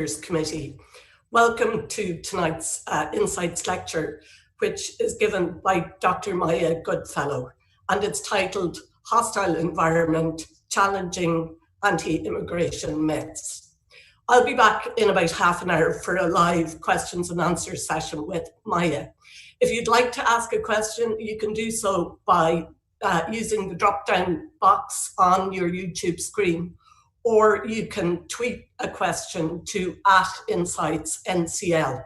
Committee. Welcome to tonight's Insights lecture, which is given by Dr Maya Goodfellow, and it's titled Hostile Environment, Challenging Anti-Immigration Myths. I'll be back in about half an hour for a live questions and answers session with Maya. If you'd like to ask a question, you can do so by using the drop-down box on your YouTube screen, or you can tweet a question to @InsightsNCL.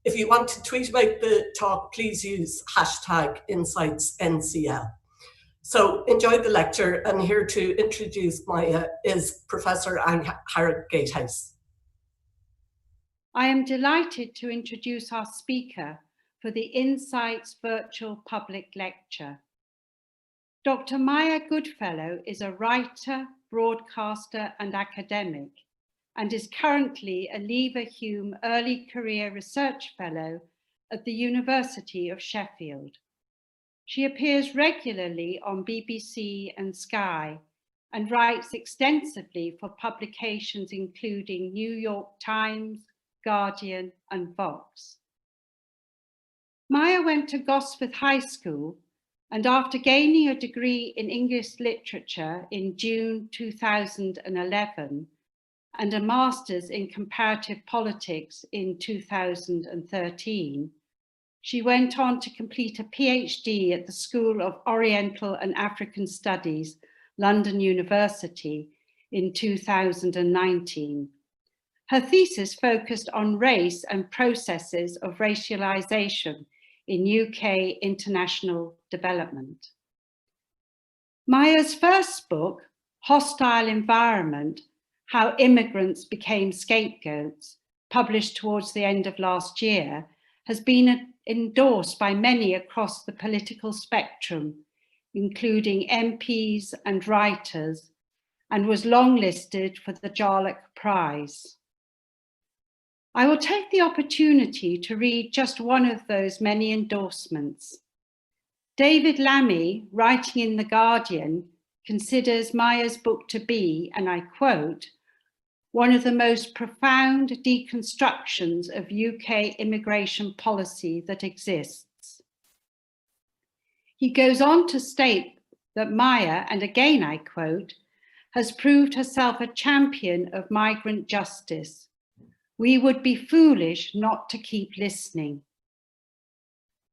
If you want to tweet about the talk, please use #InsightsNCL. So enjoy the lecture, and here to introduce Maya is Professor Angharad Gatehouse. I am delighted to introduce our speaker for the Insights virtual public lecture. Dr. Maya Goodfellow is a writer, broadcaster and academic, and is currently a Leverhulme Early Career Research Fellow at the University of Sheffield. She appears regularly on BBC and Sky and writes extensively for publications including New York Times, Guardian and Vox. Maya went to Gosforth High School, and after gaining a degree in English literature in June 2011 and a master's in comparative politics in 2013, she went on to complete a PhD at the School of Oriental and African Studies, London University, in 2019. Her thesis focused on race and processes of racialization in UK international development. Maya's first book, Hostile Environment, How Immigrants Became Scapegoats, published towards the end of last year, has been endorsed by many across the political spectrum, including MPs and writers, and was longlisted for the Jarlach Prize. I will take the opportunity to read just one of those many endorsements. David Lammy, writing in The Guardian, considers Maya's book to be, and I quote, one of the most profound deconstructions of UK immigration policy that exists. He goes on to state that Maya, and again I quote, has proved herself a champion of migrant justice. We would be foolish not to keep listening.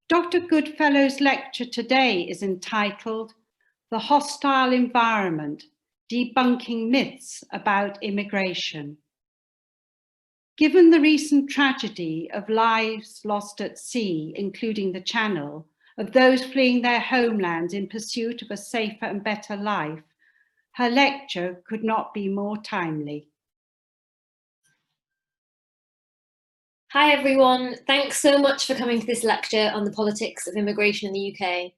Dr. Goodfellow's lecture today is entitled The Hostile Environment, Debunking Myths about Immigration. Given the recent tragedy of lives lost at sea, including the Channel, of those fleeing their homelands in pursuit of a safer and better life, her lecture could not be more timely. Hi everyone, thanks so much for coming to this lecture on the politics of immigration in the UK.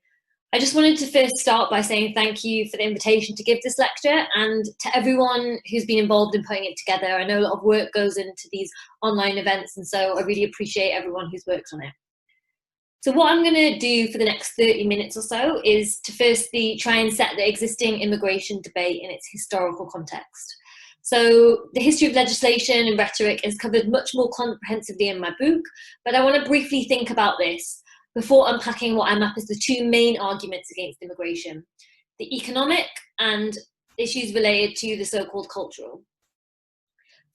I just wanted to first start by saying thank you for the invitation to give this lecture, and to everyone who's been involved in putting it together. I know a lot of work goes into these online events, and so I really appreciate everyone who's worked on it. So what I'm going to do for the next 30 minutes or so is to firstly try and set the existing immigration debate in its historical context. So the history of legislation and rhetoric is covered much more comprehensively in my book, but I want to briefly think about this before unpacking what I map as the two main arguments against immigration: the economic and issues related to the so-called cultural.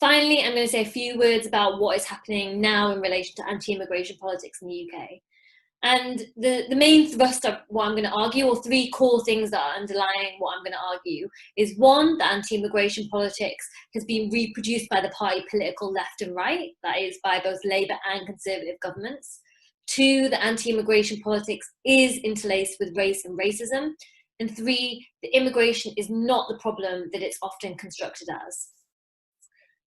Finally, I'm going to say a few words about what is happening now in relation to anti-immigration politics in the UK. And the main thrust of what I'm going to argue, or three core things that are underlying what I'm going to argue, is one, that anti-immigration politics has been reproduced by the party political left and right, that is by both Labour and Conservative governments. Two, that anti-immigration politics is interlaced with race and racism. And three, that immigration is not the problem that it's often constructed as.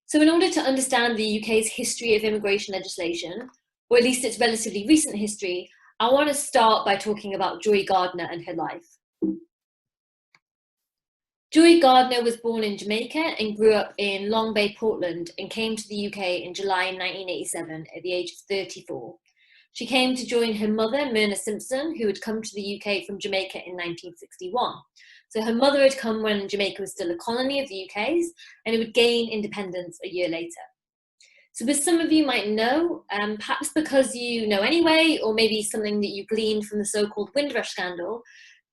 So in order to understand the UK's history of immigration legislation, or at least its relatively recent history, I want to start by talking about Joy Gardner and her life. Joy Gardner was born in Jamaica and grew up in Long Bay, Portland, and came to the UK in July 1987 at the age of 34. She came to join her mother, Myrna Simpson, who had come to the UK from Jamaica in 1961. So her mother had come when Jamaica was still a colony of the UK's, and it would gain independence a year later. So as some of you might know, perhaps because you know anyway, or maybe something that you gleaned from the so-called Windrush scandal,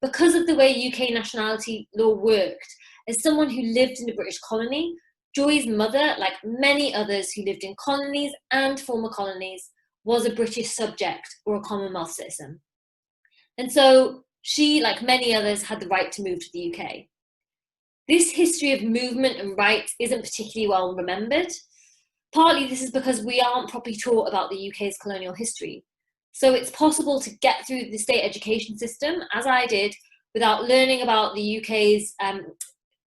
because of the way UK nationality law worked, as someone who lived in a British colony, Joy's mother, like many others who lived in colonies and former colonies, was a British subject or a Commonwealth citizen. And so she, like many others, had the right to move to the UK. This history of movement and rights isn't particularly well remembered. Partly this is because we aren't properly taught about the UK's colonial history. So it's possible to get through the state education system, as I did, without learning about the UK's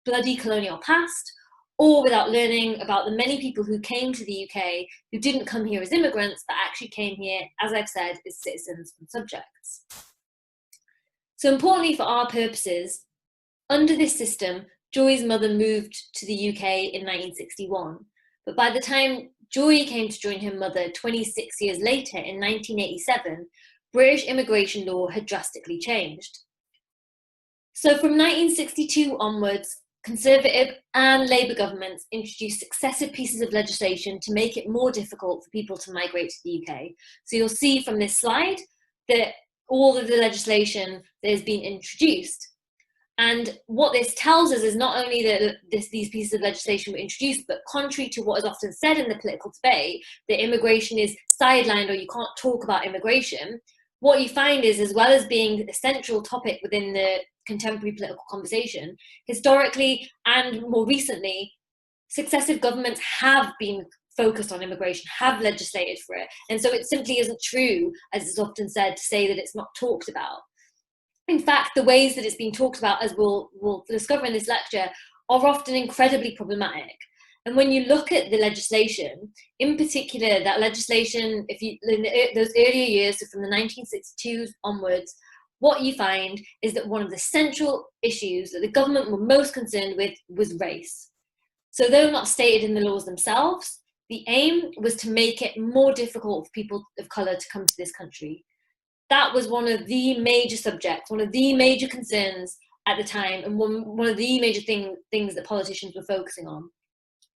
bloody colonial past, or without learning about the many people who came to the UK who didn't come here as immigrants, but actually came here, as I've said, as citizens and subjects. So importantly for our purposes, under this system, Joy's mother moved to the UK in 1961. But by the time Joy came to join her mother 26 years later in 1987, British immigration law had drastically changed. So from 1962 onwards, Conservative and Labour governments introduced successive pieces of legislation to make it more difficult for people to migrate to the UK. So you'll see from this slide that all of the legislation that has been introduced. And what this tells us is not only that these pieces of legislation were introduced, but contrary to what is often said in the political debate, that immigration is sidelined or you can't talk about immigration, what you find is, as well as being a central topic within the contemporary political conversation, historically and more recently, successive governments have been focused on immigration, have legislated for it. And so it simply isn't true, as is often said, to say that it's not talked about. In fact, the ways that it's been talked about, as we'll discover in this lecture, are often incredibly problematic. And when you look at the legislation, in particular, that legislation, if you in those earlier years, so from the 1962s onwards, what you find is that one of the central issues that the government were most concerned with was race. So though not stated in the laws themselves, the aim was to make it more difficult for people of colour to come to this country. That was one of the major subjects, one of the major concerns at the time, and one of the major things that politicians were focusing on.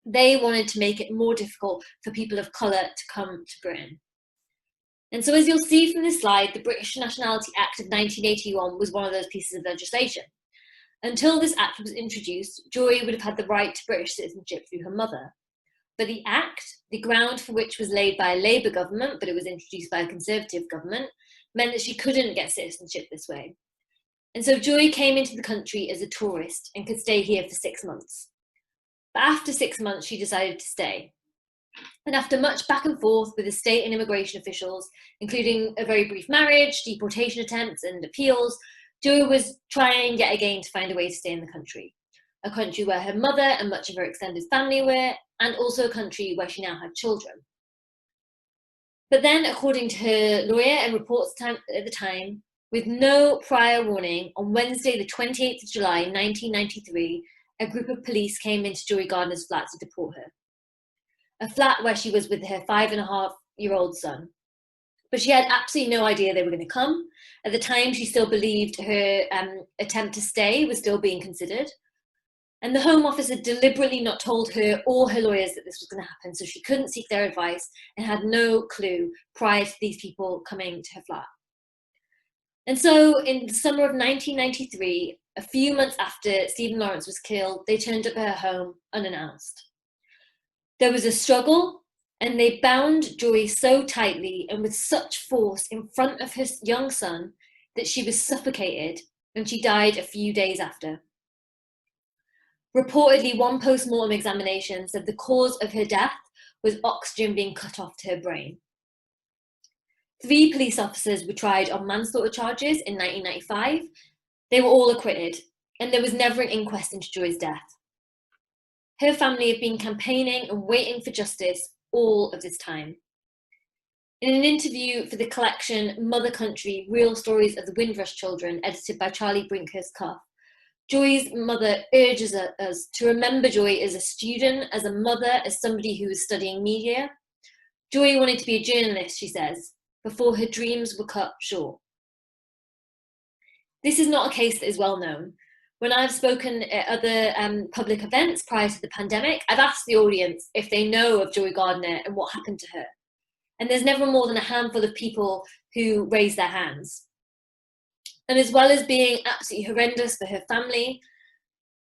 They wanted to make it more difficult for people of colour to come to Britain. And so as you'll see from this slide, the British Nationality Act of 1981 was one of those pieces of legislation. Until this act was introduced, Joy would have had the right to British citizenship through her mother. But the act, the ground for which was laid by a Labour government, but it was introduced by a Conservative government, meant that she couldn't get citizenship this way. And so Joy came into the country as a tourist and could stay here for 6 months. But after 6 months, she decided to stay. And after much back and forth with the state and immigration officials, including a very brief marriage, deportation attempts and appeals, Joy was trying yet again to find a way to stay in the country. A country where her mother and much of her extended family were, and also a country where she now had children. But then, according to her lawyer and reports at the time, with no prior warning, on Wednesday the 28th of July 1993, a group of police came into Joy Gardner's flat to deport her. A flat where she was with her 5.5-year-old son. But she had absolutely no idea they were going to come. At the time, she still believed her attempt to stay was still being considered. And the Home Office had deliberately not told her or her lawyers that this was going to happen, so she couldn't seek their advice and had no clue prior to these people coming to her flat. And so in the summer of 1993, a few months after Stephen Lawrence was killed, they turned up at her home unannounced. There was a struggle, and they bound Joy so tightly and with such force in front of her young son that she was suffocated, and she died a few days after. Reportedly, one post-mortem examination said the cause of her death was oxygen being cut off to her brain. 3 police officers were tried on manslaughter charges in 1995. They were all acquitted, and there was never an inquest into Joy's death. Her family have been campaigning and waiting for justice all of this time. In an interview for the collection Mother Country, Real Stories of the Windrush Children, edited by Charlie Brinkhurst Cuff, Joy's mother urges us to remember Joy as a student, as a mother, as somebody who was studying media. Joy wanted to be a journalist, she says, before her dreams were cut short. This is not a case that is well known. When I've spoken at other public events prior to the pandemic, I've asked the audience if they know of Joy Gardner and what happened to her. And there's never more than a handful of people who raise their hands. And as well as being absolutely horrendous for her family,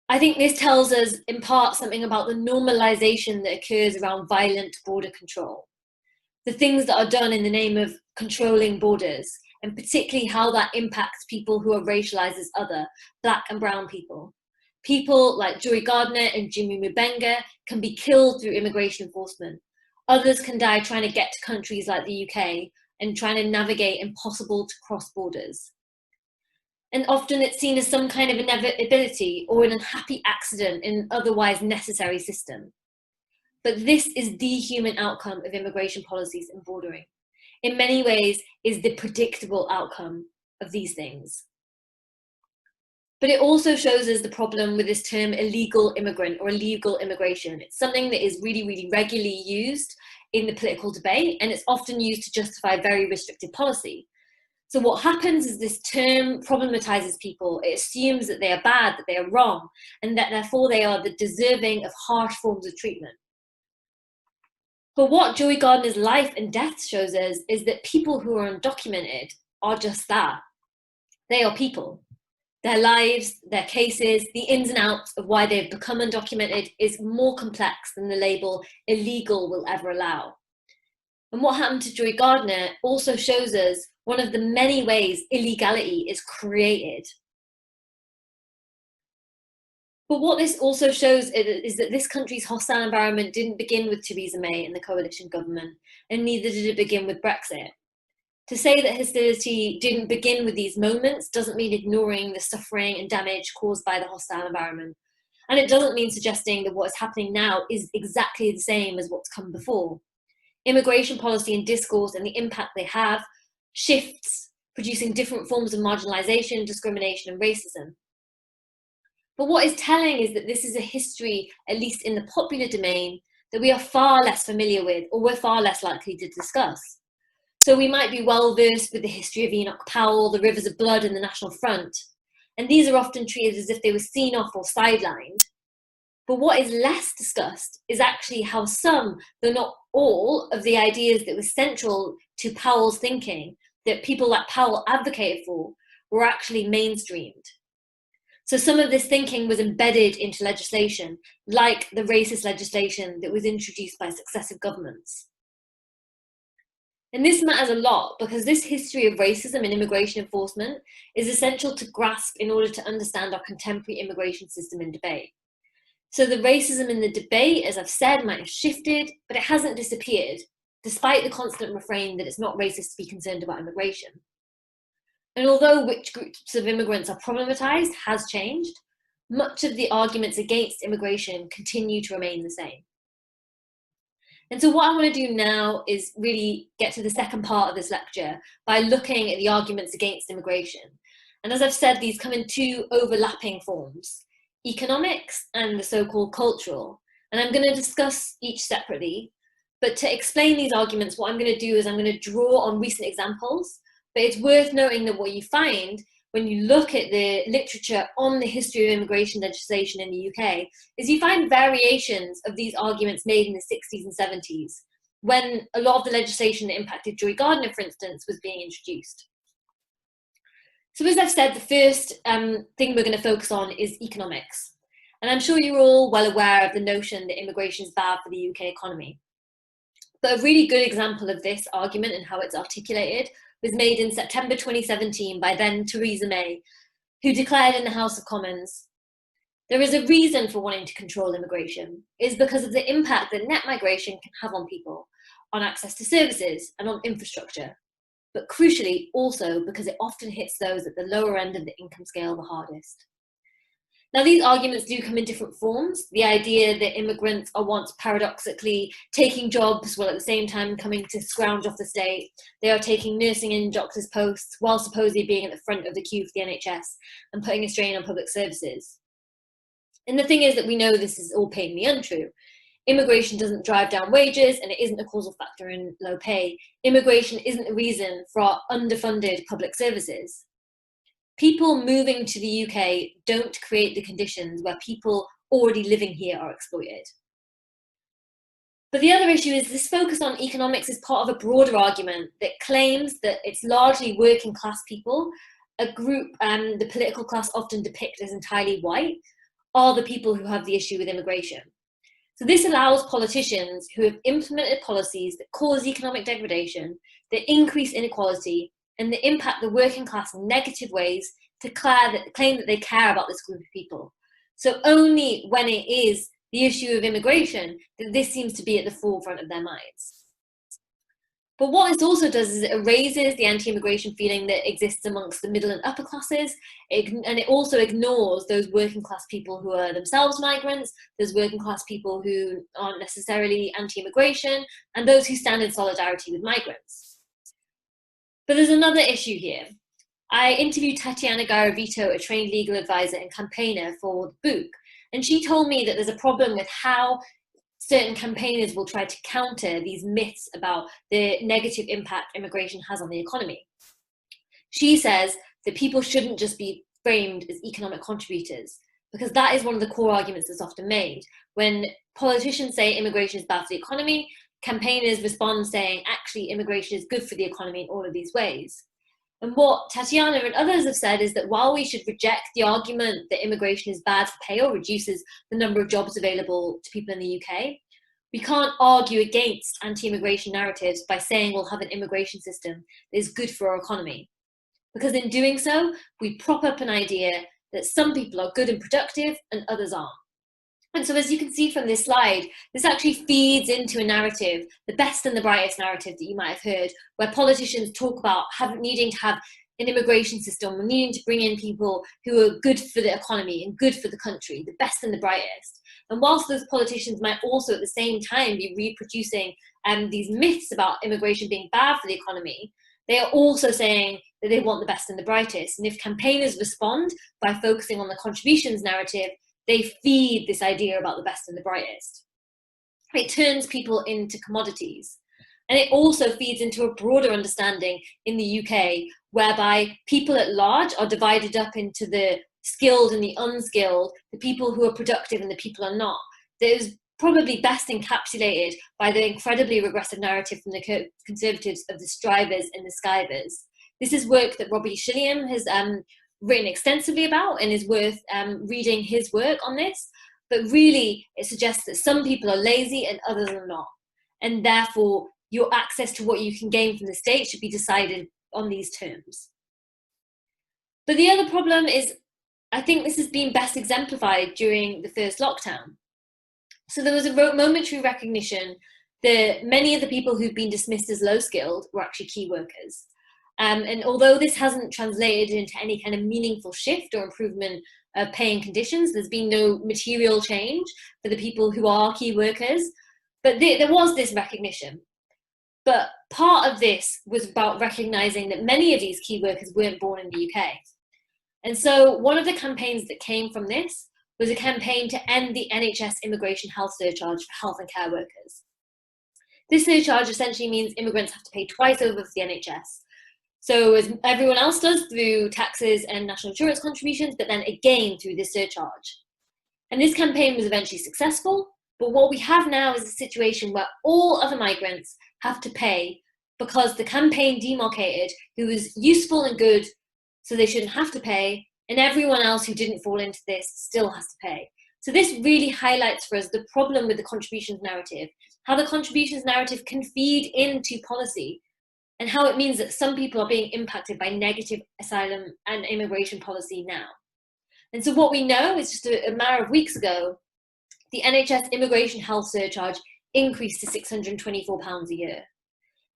I think this tells us in part something about the normalization that occurs around violent border control. The things that are done in the name of controlling borders, and particularly how that impacts people who are racialized as other, Black and brown people. People like Joy Gardner and Jimmy Mubenga can be killed through immigration enforcement. Others can die trying to get to countries like the UK and trying to navigate impossible to cross borders. And often it's seen as some kind of inevitability or an unhappy accident in an otherwise necessary system. But this is the human outcome of immigration policies and bordering. In many ways, is the predictable outcome of these things. But it also shows us the problem with this term illegal immigrant or illegal immigration. It's something that is really, really regularly used in the political debate, and it's often used to justify very restrictive policy. So what happens is this term problematizes people. It assumes that they are bad, that they are wrong, and that therefore they are the deserving of harsh forms of treatment. But what Joy Gardner's life and death shows us is that people who are undocumented are just that. They are people. Their lives, their cases, the ins and outs of why they've become undocumented is more complex than the label illegal will ever allow. And what happened to Joy Gardner also shows us one of the many ways illegality is created. But what this also shows is that this country's hostile environment didn't begin with Theresa May and the coalition government, and neither did it begin with Brexit. To say that hostility didn't begin with these moments doesn't mean ignoring the suffering and damage caused by the hostile environment. And it doesn't mean suggesting that what is happening now is exactly the same as what's come before. Immigration policy and discourse and the impact they have shifts, producing different forms of marginalization, discrimination, and racism. But what is telling is that this is a history, at least in the popular domain, that we are far less familiar with, or we're far less likely to discuss. So we might be well versed with the history of Enoch Powell, the Rivers of Blood, and the National Front. And these are often treated as if they were seen off or sidelined. But what is less discussed is actually how some, though not all, of the ideas that were central to Powell's thinking, that people like Powell advocated for, were actually mainstreamed. So some of this thinking was embedded into legislation, like the racist legislation that was introduced by successive governments. And this matters a lot because this history of racism and immigration enforcement is essential to grasp in order to understand our contemporary immigration system and debate. So the racism in the debate, as I've said, might have shifted, but it hasn't disappeared, despite the constant refrain that it's not racist to be concerned about immigration. And although which groups of immigrants are problematized has changed, much of the arguments against immigration continue to remain the same. And so what I want to do now is really get to the second part of this lecture by looking at the arguments against immigration. And as I've said, these come in two overlapping forms, economics and the so-called cultural. And I'm going to discuss each separately, but to explain these arguments, what I'm going to do is I'm going to draw on recent examples, but it's worth noting that what you find when you look at the literature on the history of immigration legislation in the UK is you find variations of these arguments made in the 60s and 70s, when a lot of the legislation that impacted Joy Gardner, for instance, was being introduced. So as I've said, the first thing we're going to focus on is economics. And I'm sure you're all well aware of the notion that immigration is bad for the UK economy. But a really good example of this argument and how it's articulated was made in September 2017 by then Theresa May, who declared in the House of Commons, "There is a reason for wanting to control immigration. It is because of the impact that net migration can have on people, on access to services and on infrastructure, but crucially also because it often hits those at the lower end of the income scale the hardest." Now, these arguments do come in different forms. The idea that immigrants are once paradoxically taking jobs while at the same time coming to scrounge off the state. They are taking nursing and doctors' posts while supposedly being at the front of the queue for the NHS and putting a strain on public services. And the thing is that we know this is all patently untrue. Immigration doesn't drive down wages and it isn't a causal factor in low pay. Immigration isn't a reason for our underfunded public services. people moving to the UK don't create the conditions where people already living here are exploited. But the other issue is this focus on economics is part of a broader argument that claims that it's largely working class people, a group the political class often depict as entirely white, are the people who have the issue with immigration. So this allows politicians who have implemented policies that cause economic degradation, that increase inequality, and that impact the working class in negative ways to claim that they care about this group of people. So only when it is the issue of immigration that this seems to be at the forefront of their minds. But what this also does is it erases the anti-immigration feeling that exists amongst the middle and upper classes, and it also ignores those working class people who are themselves migrants, those working class people who aren't necessarily anti-immigration, and those who stand in solidarity with migrants. But there's another issue here. I interviewed Tatiana Garavito, a trained legal advisor and campaigner for the book, and she told me that there's a problem with how certain campaigners will try to counter these myths about the negative impact immigration has on the economy. She says that people shouldn't just be framed as economic contributors, because that is one of the core arguments that's often made. When politicians say immigration is bad for the economy, campaigners respond saying, actually, immigration is good for the economy in all of these ways. And what Tatiana and others have said is that while we should reject the argument that immigration is bad for pay or reduces the number of jobs available to people in the UK, we can't argue against anti-immigration narratives by saying we'll have an immigration system that is good for our economy. Because in doing so, we prop up an idea that some people are good and productive and others aren't. And so as you can see from this slide, this actually feeds into a narrative, the best and the brightest narrative that you might have heard, where politicians talk about needing to have an immigration system, needing to bring in people who are good for the economy and good for the country, the best and the brightest. And whilst those politicians might also at the same time be reproducing these myths about immigration being bad for the economy, they are also saying that they want the best and the brightest. And if campaigners respond by focusing on the contributions narrative, they feed this idea about the best and the brightest. It turns people into commodities. And it also feeds into a broader understanding in the UK, whereby people at large are divided up into the skilled and the unskilled, the people who are productive and the people are not. That is probably best encapsulated by the incredibly regressive narrative from the Conservatives of the strivers and the skivers. This is work that Robbie Shilliam has written extensively about and is worth reading his work on this, but really it suggests that some people are lazy and others are not, and therefore your access to what you can gain from the state should be decided on these terms. But the other problem is, I think this has been best exemplified during the first lockdown. So there was a momentary recognition that many of the people who've been dismissed as low skilled were actually key workers. And although this hasn't translated into any kind of meaningful shift or improvement of pay and conditions, there's been no material change for the people who are key workers, but there was this recognition. But part of this was about recognizing that many of these key workers weren't born in the UK. And so one of the campaigns that came from this was a campaign to end the NHS immigration health surcharge for health and care workers. This surcharge essentially means immigrants have to pay twice over for the NHS. So as everyone else does through taxes and national insurance contributions, but then again through this surcharge. And this campaign was eventually successful, but what we have now is a situation where all other migrants have to pay because the campaign demarcated who was useful and good, so they shouldn't have to pay, and everyone else who didn't fall into this still has to pay. So this really highlights for us the problem with the contributions narrative, how the contributions narrative can feed into policy, and how it means that some people are being impacted by negative asylum and immigration policy now. And so what we know is just a matter of weeks ago, the NHS immigration health surcharge increased to £624 a year.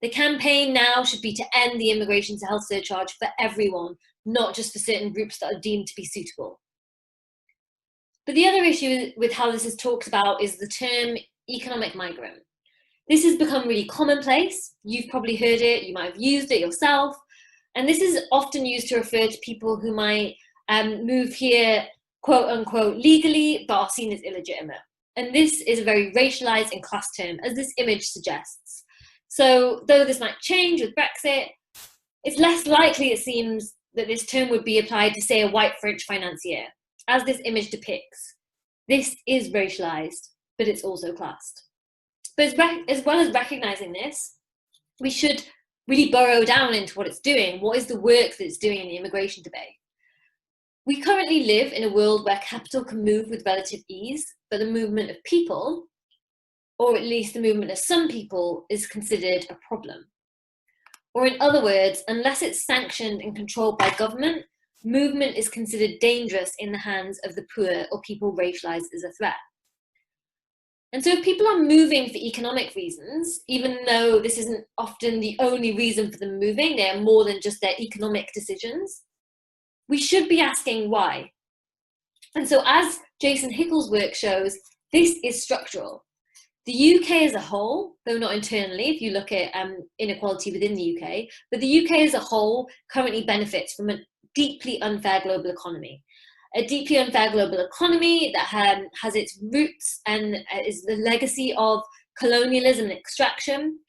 The campaign now should be to end the immigration to health surcharge for everyone, not just for certain groups that are deemed to be suitable. But the other issue with how this is talked about is the term economic migrant. This has become really commonplace. You've probably heard it, you might have used it yourself. And this is often used to refer to people who might move here, quote unquote, legally, but are seen as illegitimate. And this is a very racialized and class term, as this image suggests. So though this might change with Brexit, it's less likely, it seems, that this term would be applied to, say, a white French financier, as this image depicts. This is racialized, but it's also classed. But as well as recognizing this, we should really burrow down into what it's doing. What is the work that it's doing in the immigration debate? We currently live in a world where capital can move with relative ease, but the movement of people, or at least the movement of some people, is considered a problem. Or in other words, unless it's sanctioned and controlled by government, movement is considered dangerous in the hands of the poor or people racialized as a threat. And so if people are moving for economic reasons, even though this isn't often the only reason for them moving, they are more than just their economic decisions, we should be asking why. And so as Jason Hickel's work shows, this is structural. The UK as a whole, though not internally, if you look at inequality within the UK, but the UK as a whole currently benefits from a deeply unfair global economy. A deeply unfair global economy that has its roots and is the legacy of colonialism and extraction.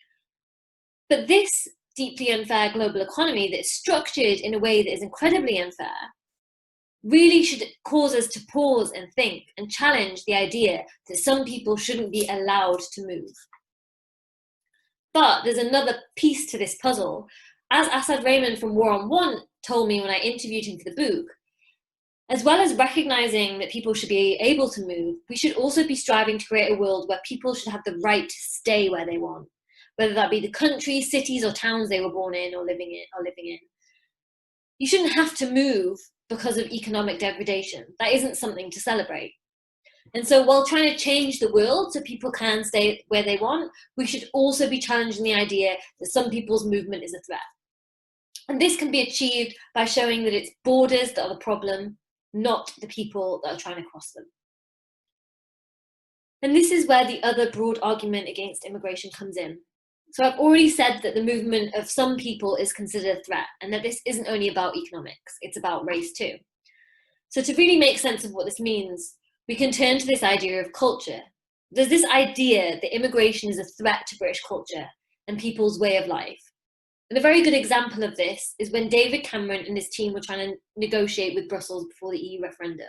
But this deeply unfair global economy that's structured in a way that is incredibly unfair really should cause us to pause and think and challenge the idea that some people shouldn't be allowed to move. But there's another piece to this puzzle. As Asad Rehman from War on Want told me when I interviewed him for the book, as well as recognizing that people should be able to move, we should also be striving to create a world where people should have the right to stay where they want, whether that be the country, cities, or towns they were born in or living in. You shouldn't have to move because of economic degradation. That isn't something to celebrate. And so while trying to change the world so people can stay where they want, we should also be challenging the idea that some people's movement is a threat. And this can be achieved by showing that it's borders that are the problem, not the people that are trying to cross them. And this is where the other broad argument against immigration comes in. So I've already said that the movement of some people is considered a threat, and that this isn't only about economics, it's about race too. So to really make sense of what this means, we can turn to this idea of culture. There's this idea that immigration is a threat to British culture and people's way of life. And a very good example of this is when David Cameron and his team were trying to negotiate with Brussels before the EU referendum.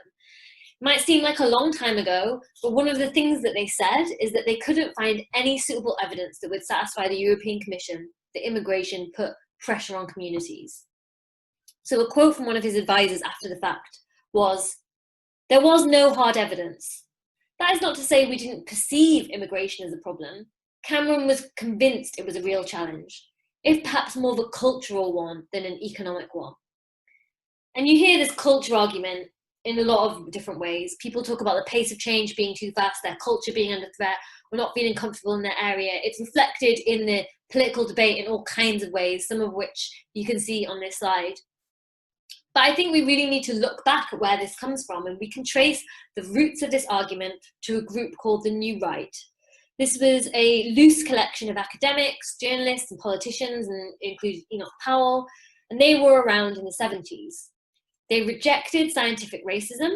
It might seem like a long time ago, but one of the things that they said is that they couldn't find any suitable evidence that would satisfy the European Commission that immigration put pressure on communities. So a quote from one of his advisors after the fact was, "There was no hard evidence. That is not to say we didn't perceive immigration as a problem. Cameron was convinced it was a real challenge, if perhaps more of a cultural one than an economic one." And you hear this culture argument in a lot of different ways. People talk about the pace of change being too fast, their culture being under threat, or not feeling comfortable in their area. It's reflected in the political debate in all kinds of ways, some of which you can see on this slide. But I think we really need to look back at where this comes from, and we can trace the roots of this argument to a group called the New Right. This was a loose collection of academics, journalists, and politicians, and included Enoch Powell, and they were around in the 70s. They rejected scientific racism,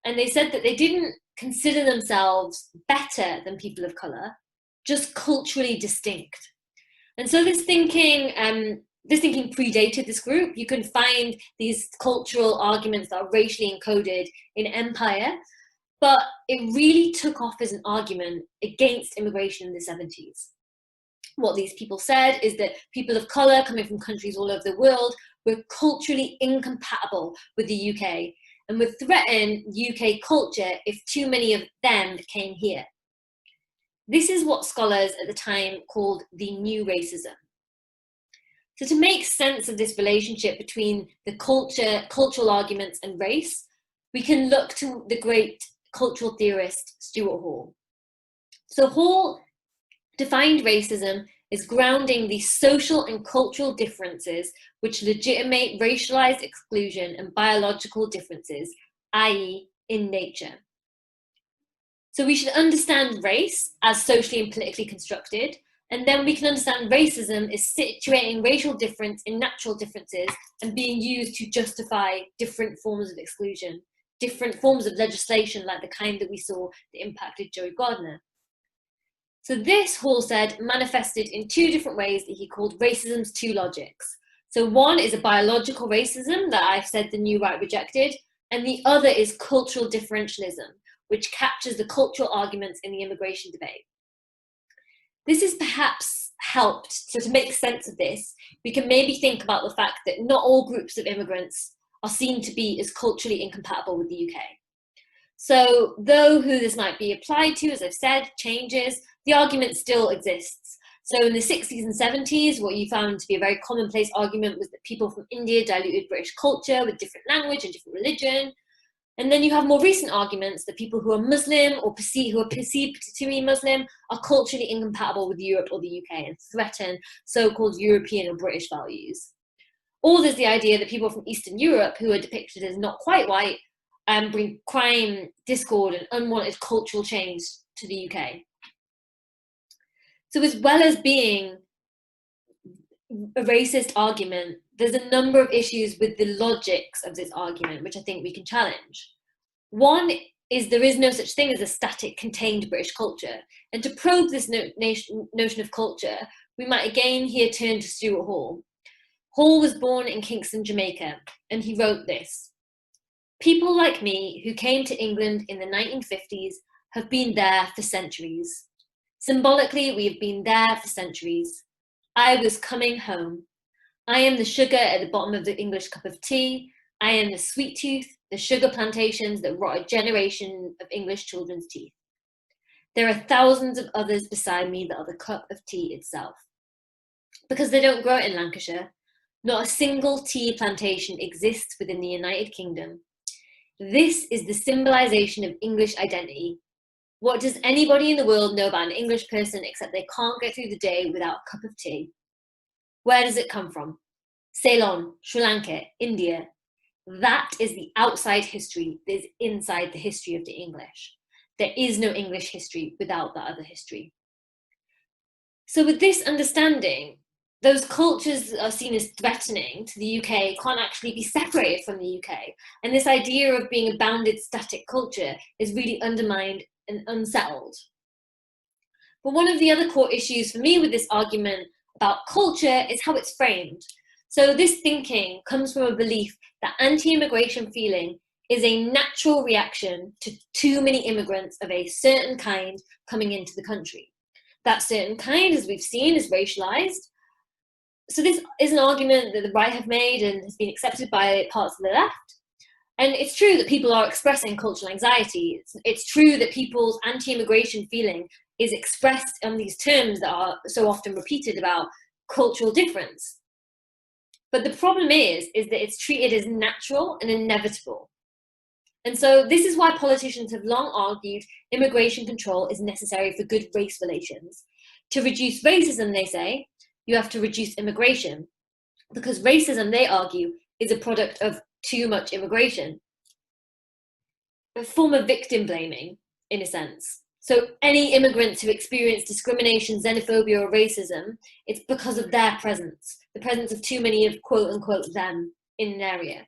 and they said that they didn't consider themselves better than people of colour, just culturally distinct. And so this thinking predated this group. You can find these cultural arguments that are racially encoded in Empire, but it really took off as an argument against immigration in the 70s. What these people said is that people of colour coming from countries all over the world were culturally incompatible with the UK and would threaten UK culture if too many of them came here. This is what scholars at the time called the new racism. So to make sense of this relationship between the cultural arguments and race, we can look to the great cultural theorist Stuart Hall. So Hall defined racism as grounding the social and cultural differences which legitimate racialized exclusion and biological differences, i.e. in nature. So we should understand race as socially and politically constructed, and then we can understand racism as situating racial difference in natural differences and being used to justify different forms of exclusion, different forms of legislation like the kind that we saw that impacted Joey Gardner. So this, Hall said, manifested in two different ways that he called racism's two logics. So one is a biological racism that I've said the new right rejected, and the other is cultural differentialism, which captures the cultural arguments in the immigration debate. This is perhaps helped, so to make sense of this, we can maybe think about the fact that not all groups of immigrants are seen to be as culturally incompatible with the UK. So though who this might be applied to, as I've said, changes, the argument still exists. So in the 60s and 70s, what you found to be a very commonplace argument was that people from India diluted British culture with different language and different religion. And then you have more recent arguments that people who are Muslim or who are perceived to be Muslim are culturally incompatible with Europe or the UK and threaten so-called European or British values. Or there's the idea that people from Eastern Europe who are depicted as not quite white bring crime, discord, and unwanted cultural change to the UK. So as well as being a racist argument, there's a number of issues with the logics of this argument, which I think we can challenge. One is there is no such thing as a static, contained British culture. And to probe this notion of culture, we might again here turn to Stuart Hall. Hall was born in Kingston, Jamaica, and he wrote this: "People like me who came to England in the 1950s have been there for centuries. Symbolically, we have been there for centuries. I was coming home. I am the sugar at the bottom of the English cup of tea. I am the sweet tooth, the sugar plantations that rot a generation of English children's teeth. There are thousands of others beside me that are the cup of tea itself. Because they don't grow it in Lancashire, not a single tea plantation exists within the United Kingdom. This is the symbolization of English identity. What does anybody in the world know about an English person except they can't get through the day without a cup of tea? Where does it come from? Ceylon, Sri Lanka, India. That is the outside history that is inside the history of the English. There is no English history without that other history." So with this understanding, those cultures that are seen as threatening to the UK can't actually be separated from the UK. And this idea of being a bounded static culture is really undermined and unsettled. But one of the other core issues for me with this argument about culture is how it's framed. So this thinking comes from a belief that anti-immigration feeling is a natural reaction to too many immigrants of a certain kind coming into the country. That certain kind, as we've seen, is racialized. So this is an argument that the right have made and has been accepted by parts of the left. And it's true that people are expressing cultural anxiety. It's true that people's anti-immigration feeling is expressed on these terms that are so often repeated about cultural difference. But the problem is that it's treated as natural and inevitable. And so this is why politicians have long argued immigration control is necessary for good race relations. To reduce racism, they say, you have to reduce immigration, because racism, they argue, is a product of too much immigration. A form of victim blaming, in a sense. So any immigrants who experience discrimination, xenophobia, or racism, it's because of their presence, the presence of too many of quote unquote them in an area.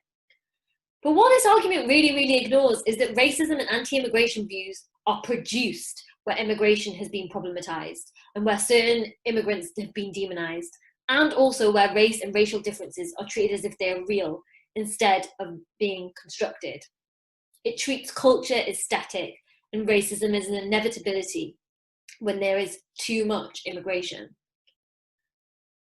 But what this argument really ignores is that racism and anti-immigration views are produced where immigration has been problematized and where certain immigrants have been demonized, and also where race and racial differences are treated as if they are real instead of being constructed. It treats culture as static and racism as an inevitability when there is too much immigration.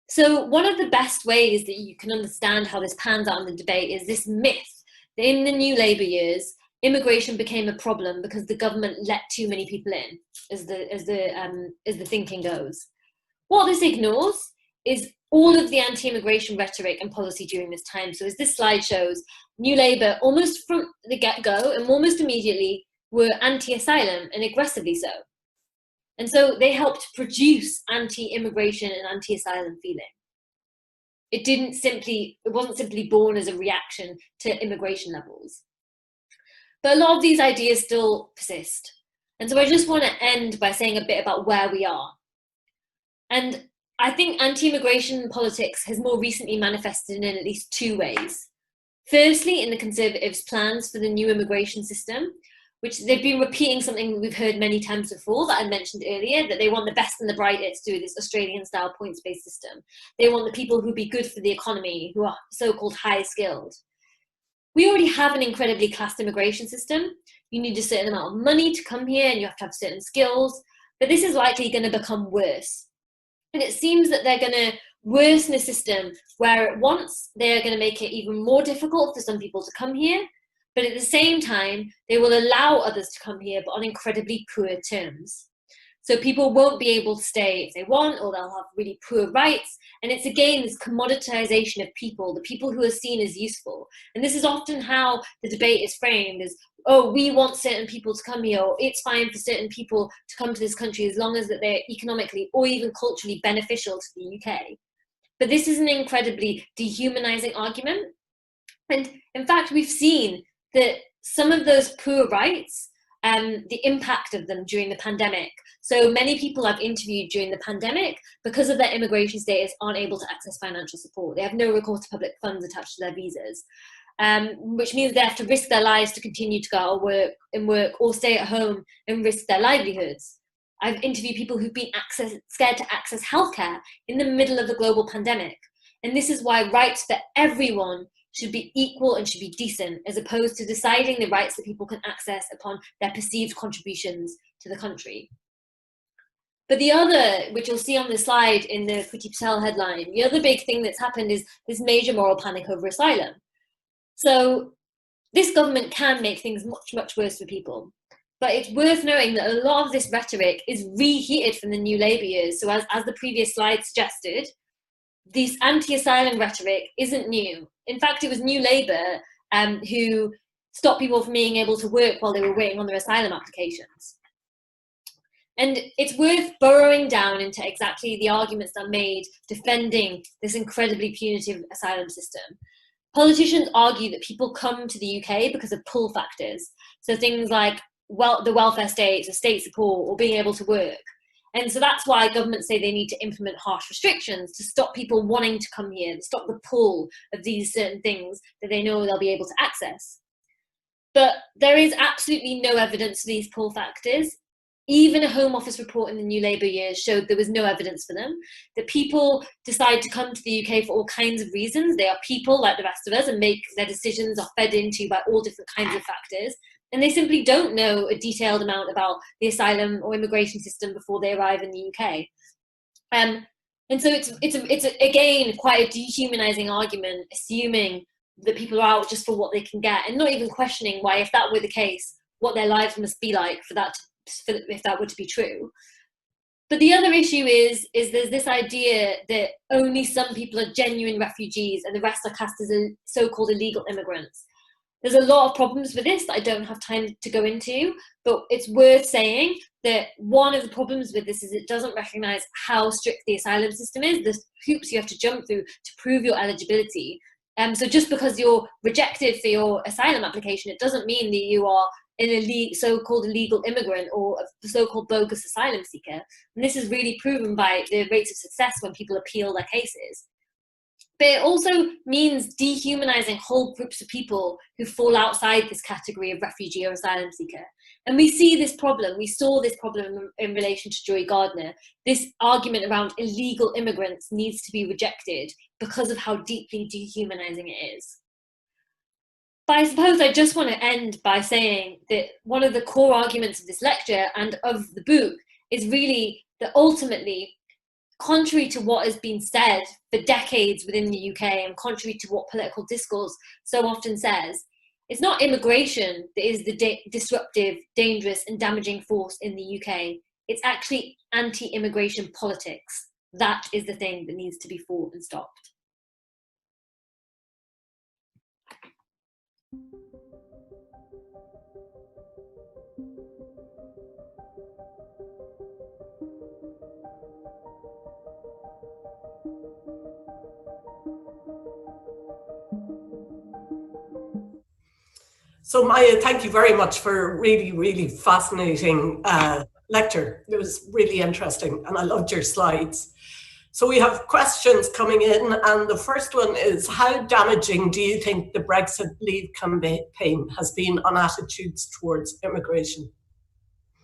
So one of the best ways that you can understand how this pans out in the debate is this myth that in the new Labour years, immigration became a problem because the government let too many people in, as the thinking goes. What this ignores is all of the anti-immigration rhetoric and policy during this time. So as this slide shows, New Labour, almost from the get-go and almost immediately, were anti-asylum and aggressively so. And so they helped produce anti-immigration and anti-asylum feeling. It wasn't simply born as a reaction to immigration levels. But a lot of these ideas still persist. And so I just want to end by saying a bit about where we are. And I think anti-immigration politics has more recently manifested in at least two ways. Firstly, in the Conservatives' plans for the new immigration system, which they've been repeating something we've heard many times before that I mentioned earlier, that they want the best and the brightest through this Australian-style points-based system. They want the people who be good for the economy, who are so-called high-skilled. We already have an incredibly classed immigration system. You need a certain amount of money to come here and you have to have certain skills, but this is likely going to become worse. And it seems that they're going to worsen the system where at once they're going to make it even more difficult for some people to come here, but at the same time, they will allow others to come here, but on incredibly poor terms. So people won't be able to stay if they want, or they'll have really poor rights. And it's again this commoditization of people, the people who are seen as useful. And this is often how the debate is framed as, oh, we want certain people to come here, or it's fine for certain people to come to this country as long as that they're economically or even culturally beneficial to the UK. But this is an incredibly dehumanizing argument. And in fact, we've seen that some of those poor rights, the impact of them during the pandemic. So many people I've interviewed during the pandemic, because of their immigration status, aren't able to access financial support. They have no recourse to public funds attached to their visas, which means they have to risk their lives to continue to go out and work or stay at home and risk their livelihoods. I've interviewed people who've been scared to access healthcare in the middle of the global pandemic. And this is why rights for everyone should be equal and should be decent, as opposed to deciding the rights that people can access upon their perceived contributions to the country. But the other, which you'll see on the slide in the Priti Patel headline, the other big thing that's happened is this major moral panic over asylum. So this government can make things much, much worse for people. But it's worth noting that a lot of this rhetoric is reheated from the New Labour years. So as the previous slide suggested, this anti-asylum rhetoric isn't new. In fact, it was New Labour who stopped people from being able to work while they were waiting on their asylum applications. And it's worth burrowing down into exactly the arguments that are made defending this incredibly punitive asylum system. Politicians argue that people come to the UK because of pull factors. So things like the welfare state, or state support, or being able to work. And so that's why governments say they need to implement harsh restrictions to stop people wanting to come here, to stop the pull of these certain things that they know they'll be able to access. But there is absolutely no evidence for these pull factors. Even a Home Office report in the New Labour years showed there was no evidence for them, that people decide to come to the UK for all kinds of reasons. They are people like the rest of us, and their decisions are fed into by all different kinds of factors. And they simply don't know a detailed amount about the asylum or immigration system before they arrive in the UK. And so it's again quite a dehumanizing argument, assuming that people are out just for what they can get, and not even questioning why, if that were the case, what their lives must be like if that were to be true. But the other issue is there's this idea that only some people are genuine refugees and the rest are classed as so-called illegal immigrants. There's a lot of problems with this that I don't have time to go into, but it's worth saying that one of the problems with this is it doesn't recognise how strict the asylum system is, the hoops you have to jump through to prove your eligibility. So just because you're rejected for your asylum application, it doesn't mean that you are an so-called illegal immigrant or a so-called bogus asylum seeker. And this is really proven by the rates of success when people appeal their cases. But it also means dehumanizing whole groups of people who fall outside this category of refugee or asylum seeker. And we see this problem, we saw this problem in relation to Joy Gardner. This argument around illegal immigrants needs to be rejected because of how deeply dehumanizing it is. But I suppose I just want to end by saying that one of the core arguments of this lecture and of the book is really that ultimately, contrary to what has been said for decades within the UK and contrary to what political discourse so often says, it's not immigration that is the disruptive, dangerous and damaging force in the UK. It's actually anti-immigration politics. That is the thing that needs to be fought and stopped. So Maya, thank you very much for a really, really fascinating lecture. It was really interesting and I loved your slides. So we have questions coming in, and the first one is, how damaging do you think the Brexit Leave campaign has been on attitudes towards immigration?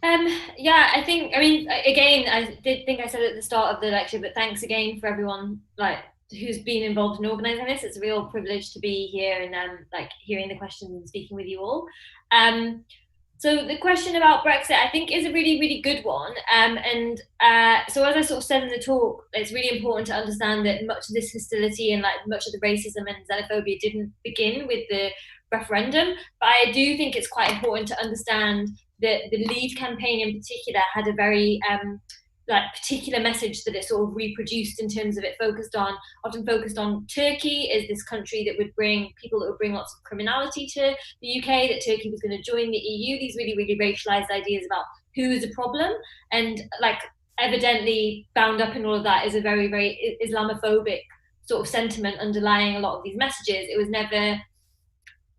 Yeah, I mean, again, I did think I said it at the start of the lecture, but thanks again for everyone who's been involved in organising this. It's a real privilege to be here and hearing the questions and speaking with you all. So the question about Brexit, I think, is a really, really good one. So as I sort of said in the talk, it's really important to understand that much of this hostility and much of the racism and xenophobia didn't begin with the referendum. But I do think it's quite important to understand that the Leave campaign in particular had a very particular message that it sort of reproduced in terms of it often focused on Turkey as this country that would bring lots of criminality to the UK, that Turkey was going to join the EU, these really, really racialized ideas about who is a problem. And evidently bound up in all of that is a very, very Islamophobic sort of sentiment underlying a lot of these messages. It was never,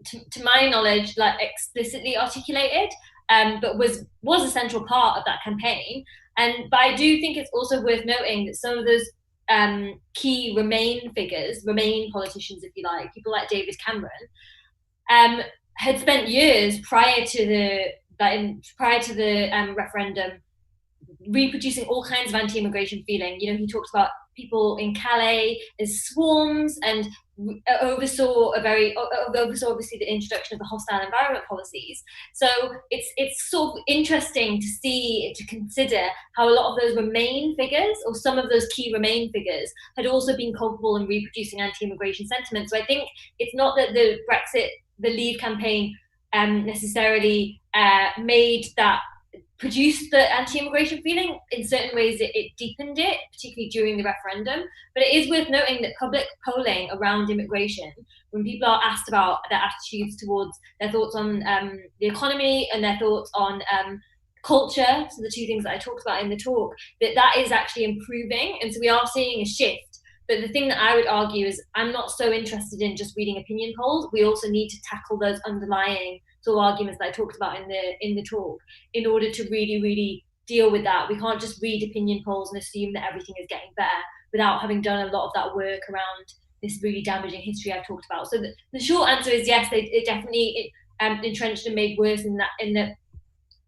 to my knowledge, explicitly articulated, but was a central part of that campaign. But I do think it's also worth noting that some of those key Remain politicians, if you like, people like David Cameron, had spent years prior to the referendum reproducing all kinds of anti-immigration feeling. You know, he talked about people in Calais as swarms, and oversaw obviously the introduction of the hostile environment policies. So it's sort of interesting to consider how a lot of those Remain figures, or some of those key Remain figures, had also been culpable in reproducing anti-immigration sentiment. So I think it's not that the Leave campaign necessarily produced the anti-immigration feeling. In certain ways it deepened it, particularly during the referendum. But it is worth noting that public polling around immigration, when people are asked about their attitudes towards, their thoughts on the economy and their thoughts on culture, so the two things that I talked about in the talk, that is actually improving. And so we are seeing a shift. But the thing that I would argue is, I'm not so interested in just reading opinion polls. We also need to tackle those underlying sort of arguments that I talked about in the talk in order to really, really deal with that. We can't just read opinion polls and assume that everything is getting better without having done a lot of that work around this really damaging history I've talked about. So the short answer is yes, it definitely entrenched and made worse in that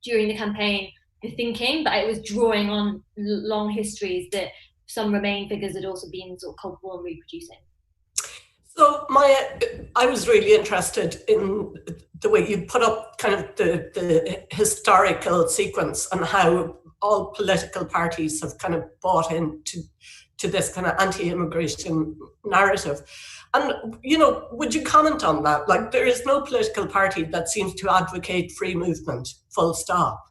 during the campaign, the thinking, but it was drawing on long histories that some Remain figures had also been sort of culpable in reproducing. So Maya, I was really interested in the way you put up kind of the historical sequence and how all political parties have kind of bought into this kind of anti-immigration narrative. And, you know, would you comment on that? Like, there is no political party that seems to advocate free movement, full stop.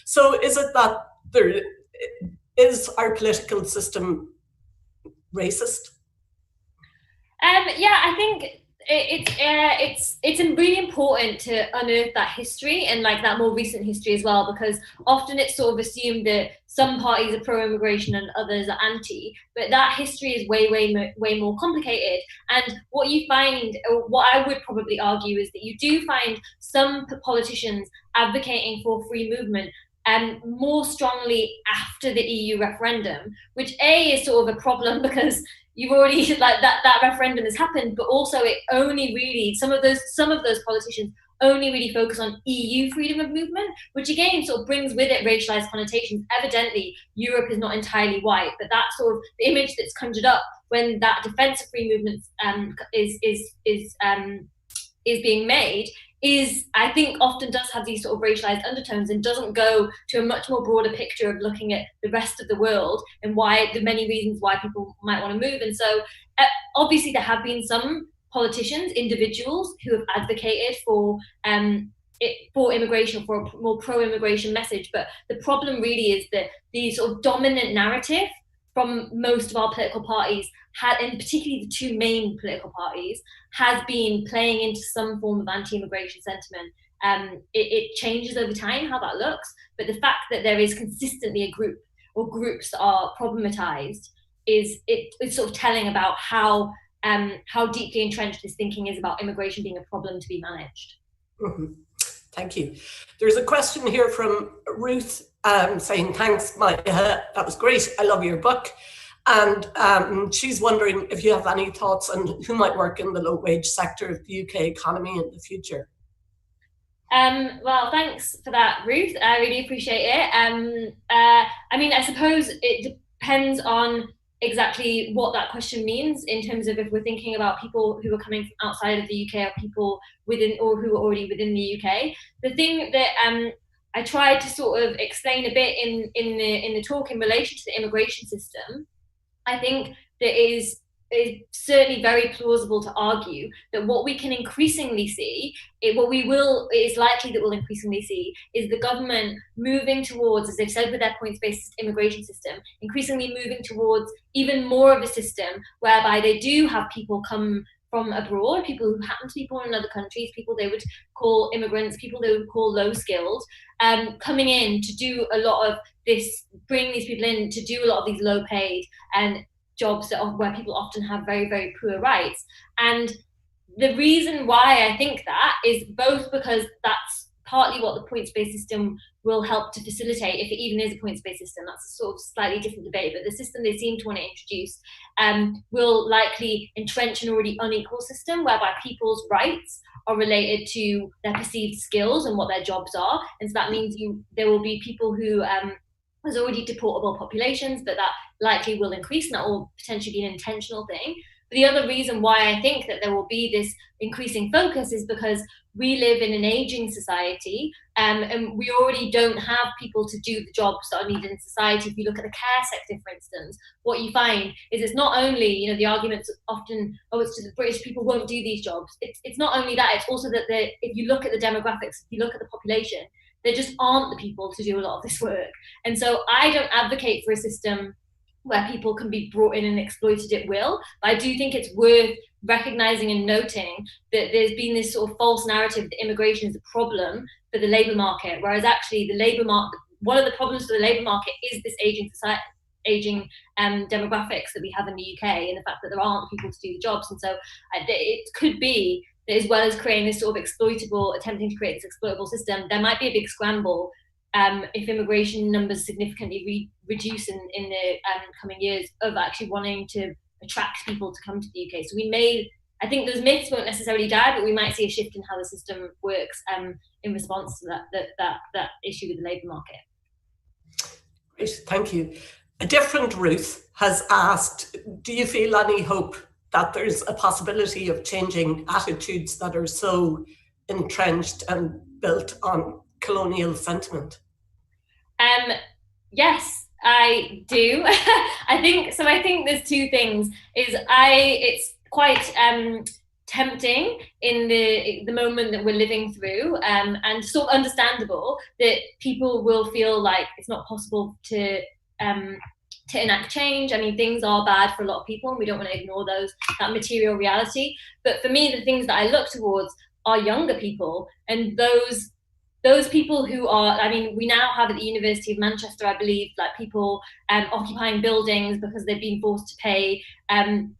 So is it that is our political system racist? Yeah, I think it's really important to unearth that history and that more recent history as well, because often it's sort of assumed that some parties are pro-immigration and others are anti, but that history is way more complicated. And what you find, or what I would probably argue, is that you do find some politicians advocating for free movement more strongly after the EU referendum, which is sort of a problem because you've already that referendum has happened, but also it only really some of those politicians only really focus on EU freedom of movement, which again sort of brings with it racialized connotations. Evidently, Europe is not entirely white, but that sort of the image that's conjured up when that defense of free movements is being made is, I think, often does have these sort of racialized undertones and doesn't go to a much more broader picture of looking at the rest of the world and why the many reasons why people might want to move. And so obviously there have been some politicians, individuals who have advocated for immigration, for a more pro-immigration message. But the problem really is that the sort of dominant narrative from most of our political parties, and particularly the two main political parties, has been playing into some form of anti-immigration sentiment. It changes over time how that looks, but the fact that there is consistently a group or groups that are problematized it's sort of telling about how deeply entrenched this thinking is about immigration being a problem to be managed. Mm-hmm. Thank you. There's a question here from Ruth saying, thanks, Maya, that was great. I love your book. And she's wondering if you have any thoughts on who might work in the low-wage sector of the UK economy in the future. Well, thanks for that, Ruth. I really appreciate it. I mean, I suppose it depends on exactly what that question means in terms of if we're thinking about people who are coming from outside of the UK or people within or who are already within the UK. The thing that I tried to sort of explain a bit in the talk in relation to the immigration system, I think that is certainly very plausible to argue that what we can increasingly see, it is likely that we'll increasingly see, is the government moving towards, as they've said with their points-based immigration system, increasingly moving towards even more of a system whereby they do have people come from abroad, people who happen to be born in other countries, people they would call immigrants, people they would call low-skilled, coming in to do a lot of this, bring these people in to do a lot of these low-paid and jobs where people often have very, very poor rights. And the reason why I think that is both because that's partly what the points-based system will help to facilitate, if it even is a points-based system. That's a sort of slightly different debate, but the system they seem to want to introduce will likely entrench an already unequal system whereby people's rights are related to their perceived skills and what their jobs are. And so that means there will be people who there's already deportable populations, but that likely will increase, and that will potentially be an intentional thing. But the other reason why I think that there will be this increasing focus is because we live in an aging society, and we already don't have people to do the jobs that are needed in society. If you look at the care sector, for instance, what you find is it's not only, the arguments often, oh, it's just the British people won't do these jobs. It's not only that, it's also that if you look at the demographics, if you look at the population, there just aren't the people to do a lot of this work. And so I don't advocate for a system where people can be brought in and exploited at will. But I do think it's worth recognizing and noting that there's been this sort of false narrative that immigration is a problem for the labor market, whereas actually the labor market, one of the problems for the labor market is this aging society, aging demographics that we have in the UK, and the fact that there aren't people to do the jobs. And so it could be that as well as creating this sort of attempting to create this exploitable system, there might be a big scramble if immigration numbers significantly reduce in the coming years, of actually wanting to attract people to come to the UK. So I think those myths won't necessarily die, but we might see a shift in how the system works in response to that issue with the labour market. Great, thank you. A different Ruth has asked, do you feel any hope that there's a possibility of changing attitudes that are so entrenched and built on colonial sentiment? Yes, I do. I think there's two things. It's quite tempting in the moment that we're living through, and sort of understandable that people will feel like it's not possible to enact change. I mean, things are bad for a lot of people, and we don't want to ignore that material reality. But for me, the things that I look towards are younger people, and those people who are, I mean, we now have at the University of Manchester, I believe, like people occupying buildings because they've been forced to pay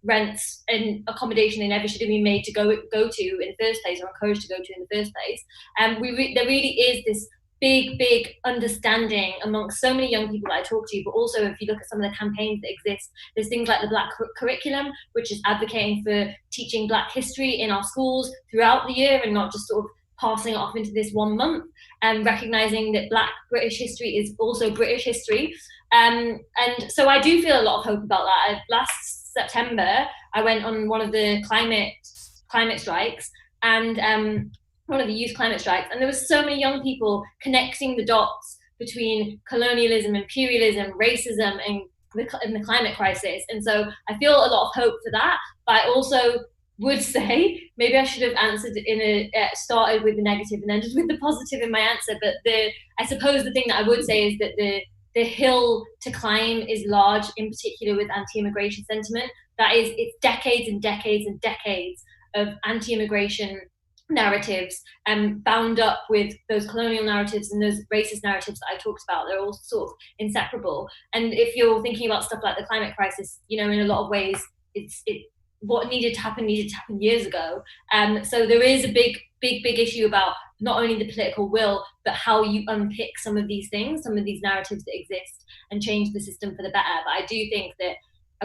rents and accommodation they never should have been made to go to in the first place, or encouraged to go to in the first place. And there really is this big understanding amongst so many young people that I talk to, but also if you look at some of the campaigns that exist, there's things like the Black Curriculum, which is advocating for teaching Black history in our schools throughout the year and not just sort of passing it off into this 1 month, and recognizing that Black British history is also British history. And so I do feel a lot of hope about that. Last September, I went on one of the climate strikes, and one of the youth climate strikes, and there was so many young people connecting the dots between colonialism, imperialism, racism, and the climate crisis. And so I feel a lot of hope for that, but I also would say maybe I should have answered started with the negative and ended with the positive in my answer. But I suppose the thing that I would say is that the hill to climb is large, in particular with anti-immigration sentiment. It's decades and decades and decades of anti-immigration narratives bound up with those colonial narratives and those racist narratives that I talked about. They're all sort of inseparable. And if you're thinking about stuff like the climate crisis, in a lot of ways, what needed to happen years ago. So there is a big issue about not only the political will, but how you unpick some of these things, some of these narratives that exist, and change the system for the better. But I do think that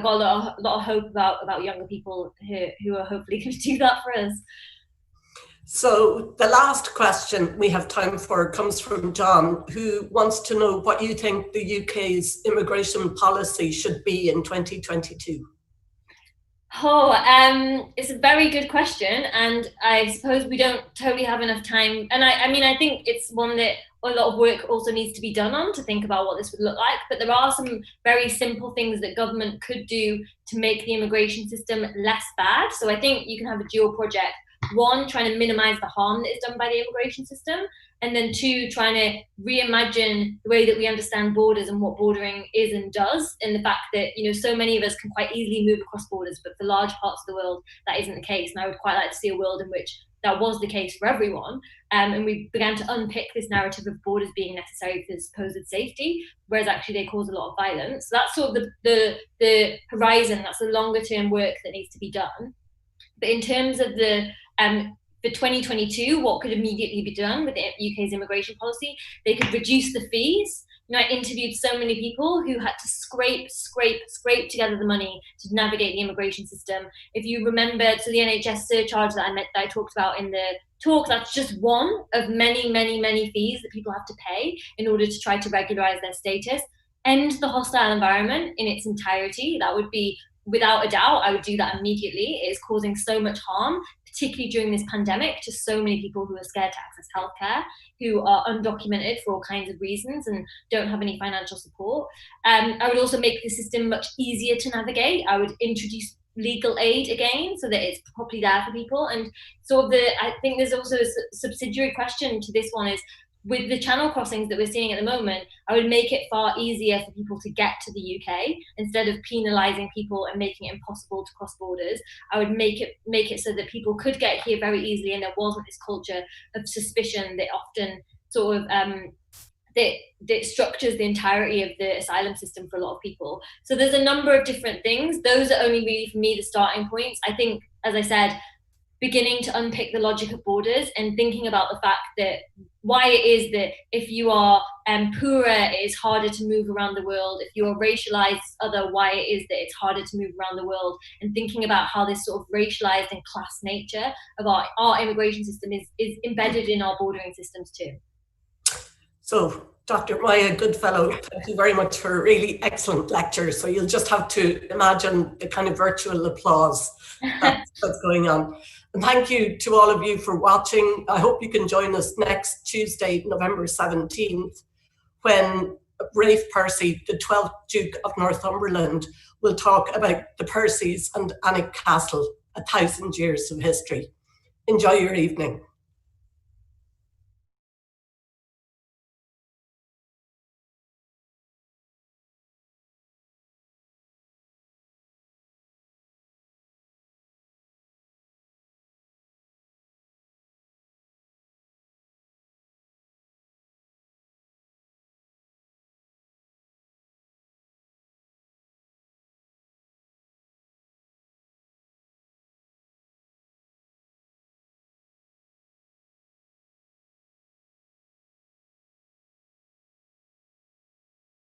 I've got a lot of hope about younger people who are hopefully going to do that for us. So the last question we have time for comes from John, who wants to know what you think the UK's immigration policy should be in 2022. It's a very good question, and I suppose we don't totally have enough time. And I mean, I think it's one that a lot of work also needs to be done on to think about what this would look like. But there are some very simple things that government could do to make the immigration system less bad. So I think you can have a dual project. One, trying to minimize the harm that is done by the immigration system, and then two, trying to reimagine the way that we understand borders and what bordering is and does, and the fact that, you know, so many of us can quite easily move across borders, but for large parts of the world that isn't the case. And I would quite like to see a world in which that was the case for everyone, and we began to unpick this narrative of borders being necessary for supposed safety, whereas actually they cause a lot of violence. So that's sort of the horizon, that's the longer term work that needs to be done. But in terms of for 2022, what could immediately be done with the UK's immigration policy? They could reduce the fees. You know, I interviewed so many people who had to scrape together the money to navigate the immigration system. If you remember, so the NHS surcharge that I talked about in the talk, that's just one of many fees that people have to pay in order to try to regularise their status. End the hostile environment in its entirety. That would be, without a doubt, I would do that immediately. It is causing so much harm, particularly during this pandemic, to so many people who are scared to access healthcare, who are undocumented for all kinds of reasons and don't have any financial support. I would also make the system much easier to navigate. I would introduce legal aid again so that it's properly there for people. And so I think there's also a subsidiary question to this one is, with the channel crossings that we're seeing at the moment, I would make it far easier for people to get to the UK instead of penalising people and making it impossible to cross borders. I would make it so that people could get here very easily, and there wasn't this culture of suspicion that often sort of that structures the entirety of the asylum system for a lot of people. So there's a number of different things. Those are only really, for me, the starting points. I think, as I said, beginning to unpick the logic of borders and thinking about the fact that why it is that if you are poorer, it is harder to move around the world. If you are racialized other, why it is that it's harder to move around the world, and thinking about how this sort of racialized and class nature of our immigration system is embedded in our bordering systems too. So, Dr. Maya Goodfellow, thank you very much for a really excellent lecture. So you'll just have to imagine the kind of virtual applause that's going on. And thank you to all of you for watching. I hope you can join us next Tuesday, November 17th, when Rafe Percy, the 12th Duke of Northumberland, will talk about the Percys and Alnwick Castle, 1,000 years of history. Enjoy your evening.